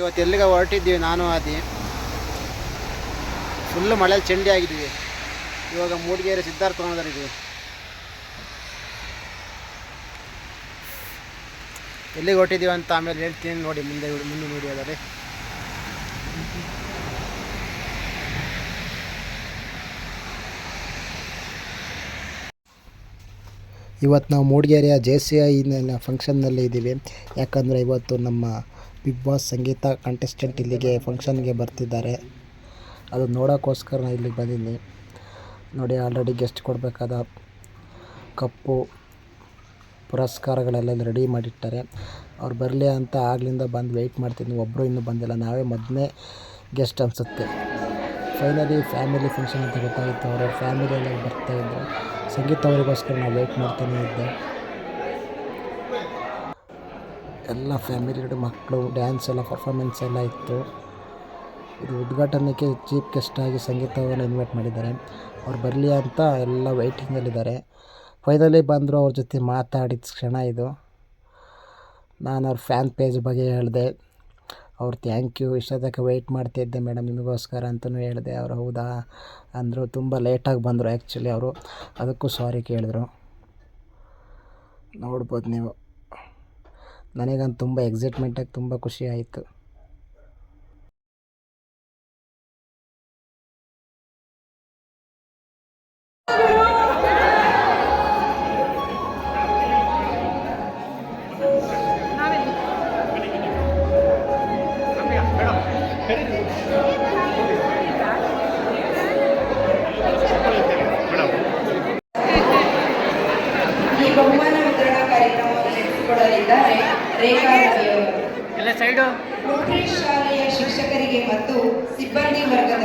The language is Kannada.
ಇವತ್ತು ಎಲ್ಲಿಗೆ ಹೊರಟಿದ್ದೀವಿ ನಾನು ಆದಿ. ಫುಲ್ಲು ಮಳೆಯಲ್ಲಿ ಚಂಡಿ ಆಗಿದ್ವಿ. ಇವಾಗ ಮೂಡಿಗೆರೆ ಸಿದ್ಧಾರ್ಥ ಭವನದಲ್ಲಿದ್ದೀವಿ. ಎಲ್ಲಿಗೆ ಹೊರಟಿದ್ದೀವಿ ಅಂತ ಆಮೇಲೆ ಹೇಳ್ತೀನಿ ನೋಡಿ, ಮುಂದೆ ವಿಡಿಯೋದಲ್ಲಿ. ಇವತ್ತು ನಾವು ಮೂಡಿಗೆರೆಯ JCI ಫಂಕ್ಷನ್ನಲ್ಲಿ ಇದ್ದೀವಿ. ಯಾಕಂದರೆ ಇವತ್ತು ನಮ್ಮ ಬಿಗ್ ಬಾಸ್ ಸಂಗೀತ ಕಂಟೆಸ್ಟೆಂಟ್ ಇಲ್ಲಿಗೆ ಫಂಕ್ಷನ್ಗೆ ಬರ್ತಿದ್ದಾರೆ. ಅದು ನೋಡೋಕ್ಕೋಸ್ಕರ ನಾನು ಇಲ್ಲಿಗೆ ಬಂದಿದ್ದೀನಿ. ನೋಡಿ, ಆಲ್ರೆಡಿ ಗೆಸ್ಟ್ ಕೊಡಬೇಕಾದ ಕಪ್ಪು ಪುರಸ್ಕಾರಗಳೆಲ್ಲ ರೆಡಿ ಮಾಡಿರ್ತಾರೆ. ಅವ್ರು ಬರಲಿ ಅಂತ ಆಗ್ಲಿಂದ ಬಂದು ವೆಯ್ಟ್ ಮಾಡ್ತಿದ್ವಿ. ಒಬ್ಬರು ಇನ್ನೂ ಬಂದಿಲ್ಲ. ನಾವೇ ಮೊದಲನೇ ಗೆಸ್ಟ್ ಅನಿಸುತ್ತೆ. ಫೈನಲಿ ಫ್ಯಾಮಿಲಿ ಫಂಕ್ಷನ್ ಅಂತ ಗೊತ್ತಾಗಿತ್ತು. ಅವರ ಫ್ಯಾಮಿಲಿಯೆಲ್ಲ ಬರ್ತಾಯಿದ್ರು. ಸಂಗೀತ ಅವರಿಗೋಸ್ಕರ ನಾವು ವೆಯ್ಟ್ ಮಾಡ್ತಾನೇ ಇದ್ದೆ. ಎಲ್ಲ ಫ್ಯಾಮಿಲಿ ಮಕ್ಕಳು ಡ್ಯಾನ್ಸ್ ಎಲ್ಲ ಪರ್ಫಾರ್ಮೆನ್ಸ್ ಎಲ್ಲ ಇತ್ತು. ಇದು ಉದ್ಘಾಟನೆಗೆ ಚೀಫ್ ಗೆಸ್ಟ್ ಆಗಿ ಸಂಗೀತ ಅವರನ್ನು ಇನ್ವೈಟ್ ಮಾಡಿದ್ದಾರೆ. ಅವ್ರು ಬರಲಿ ಅಂತ ಎಲ್ಲ ವೆಯ್ಟಿಂಗಲ್ಲಿದ್ದಾರೆ. ಫೈನಲಿ ಬಂದರು. ಅವ್ರ ಜೊತೆ ಮಾತಾಡಿದ ಕ್ಷಣ ಇದು. ನಾನು ಅವ್ರ ಫ್ಯಾನ್ ಪೇಜ್ ಬಗ್ಗೆ ಹೇಳಿದೆ. ಅವ್ರು ಥ್ಯಾಂಕ್ ಯು, ಇಷ್ಟೊತ್ತಕ್ಕೆ ವೆಯ್ಟ್ ಮಾಡ್ತಿದ್ದೆ ಮೇಡಮ್ ನಿಮಗೋಸ್ಕರ ಅಂತಲೂ ಹೇಳಿದೆ. ಅವ್ರು ಹೌದಾ ಅಂದರು. ತುಂಬ ಲೇಟಾಗಿ ಬಂದರು ಆ್ಯಕ್ಚುಲಿ ಅವರು. ಅದಕ್ಕೂ ಸಾರಿ ಕೇಳಿದ್ರು. ನೋಡ್ಬೋದು ನೀವು. ನನಗಂತೂ ತುಂಬ ಎಕ್ಸೈಟ್ಮೆಂಟಾಗಿ ತುಂಬ ಖುಷಿ ಆಯಿತು. ಈ ಬಹುಮಾನ ವಿತರಣಾ ಕಾರ್ಯಕ್ರಮವನ್ನು ನಡೆಸಿಕೊಡಲಿದ್ದಾರೆ ರೇಖಾ ರವಿಯವರು. ರೋಟರಿ ಶಾಲೆಯ ಶಿಕ್ಷಕರಿಗೆ ಮತ್ತು ಸಿಬ್ಬಂದಿ ವರ್ಗದ